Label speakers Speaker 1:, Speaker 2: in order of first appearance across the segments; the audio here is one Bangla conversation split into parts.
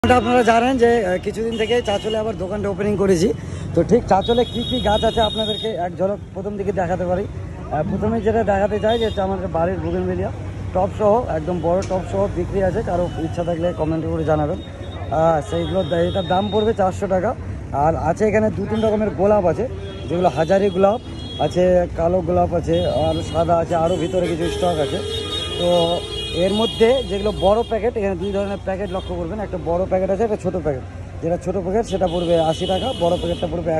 Speaker 1: আপনারা জানেন যে কিছুদিন থেকে চাচলে আবার দোকানটা ওপেনিং করেছি। তো ঠিক চাচলে কি কি গাছ আছে আপনাদেরকে এক ঝলক প্রথম দিকে দেখাতে পারি। প্রথমে যেটা দেখাতে চাই যে আমাদের বাড়ির বুগেনভেলিয়া টপ সহ একদম বড় টপ সহ বিক্রি আছে, কারো ইচ্ছা থাকলে কমেন্ট করে জানাবেন। সেইগুলো এটার দাম পড়বে 400 টাকা। আর আছে এখানে 2-3 রকমের গোলাপ আছে, যেগুলো হাজারি গোলাপ আছে, কালো গোলাপ আছে, আর সাদা আছে, আরও ভিতরে কিছু স্টক আছে। তো এর মধ্যে যেগুলো বড় প্যাকেট, এখানে 2 ধরনের প্যাকেট লক্ষ্য করবেন। একটা বড় প্যাকেট আছে, একটা ছোটো প্যাকেট। যেটা ছোটো প্যাকেট সেটা পড়বে 80 টাকা, বড় প্যাকেটটা পড়বে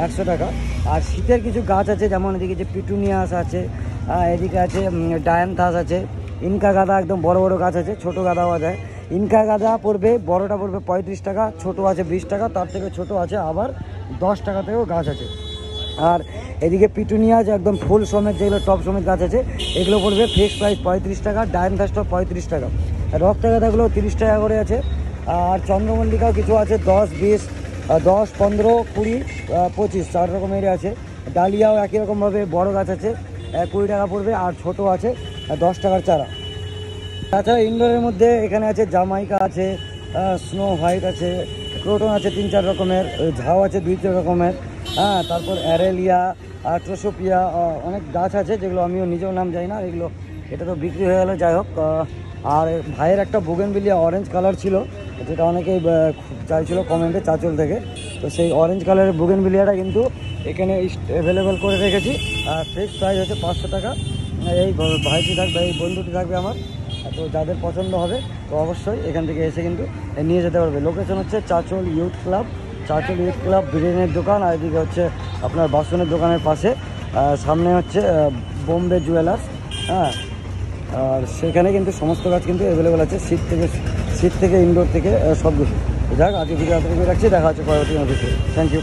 Speaker 1: 100 টাকা। আর শীতের কিছু গাছ আছে, যেমন এদিকে যে পিটুনিয়াস আছে, এদিকে আছে ডায়ান্থাস আছে, ইনকা গাঁদা একদম বড় বড় গাছ আছে, ছোটো গাঁদাও যায়। ইনকা গাঁদা পড়বে, বড়টা পড়বে 35 টাকা, ছোটো আছে 20 টাকা, তার থেকে ছোটো আছে আবার 10 টাকা থেকেও গাছ আছে। আর এদিকে পিটুনিয়া যে একদম ফুল সমেত যেগুলো টপ সমেত গাছ আছে, এগুলো পড়বে ফিক্সড প্রাইস 35 টাকা, ডায়ান্থাসটা 35 টাকা, রক্ত গাঁদাগুলো 30 টাকা করে আছে। আর চন্দ্রমল্লিকাও কিছু আছে 10, 20, 10, 15, 20, 25 4 রকমেরই আছে। ডালিয়াও একই রকমভাবে বড় গাছ আছে 20 টাকা পড়বে, আর ছোট আছে 10 টাকার চারা। তাছাড়া ইনডোরের মধ্যে এখানে আছে জামাইকা আছে, স্নো হোয়াইট আছে, ক্রোটন আছে 3-4 রকমের, ঝাউ আছে 2-3 রকমের, তারপর অ্যারেলিয়া, ট্রোসোপিয়া, অনেক গাছ আছে যেগুলো আমিও নিজেও নাম জানি না। এগুলো এটা তো বিক্রি হয়ে গেলো, যাই হোক। আর ভাইয়ের একটা বুগেনভিলিয়া অরেঞ্জ কালার ছিল, যেটা অনেকেই চাইছিল কমেন্টে চাচল থেকে। তো সেই অরেঞ্জ কালারের বুগেনভিলিয়াটা কিন্তু এখানে অ্যাভেলেবেল করে রেখেছি। আর ফিক্সড প্রাইস হচ্ছে 500 টাকা। এই ভাইটি থাকবে, এই বন্ধুটি থাকবে আমার। তো যাদের পছন্দ হবে তো অবশ্যই এখান থেকে এসে কিন্তু নিয়ে যেতে পারবে। লোকেশন হচ্ছে Chanchal youth club, Chanchal youth club বিরিয়ানির দোকান, আর এদিকে হচ্ছে আপনার বাসনের দোকানের পাশে, সামনে হচ্ছে বোম্বে জুয়েলার্স। আর সেখানে কিন্তু সমস্ত গাছ কিন্তু অ্যাভেলেবেল আছে, শীত থেকে ইনডোর থেকে সব কিছু। যাক, আজকে ভিডিও রাখছি, দেখা হচ্ছে পরবর্তী ভিডিওতে। Thank you.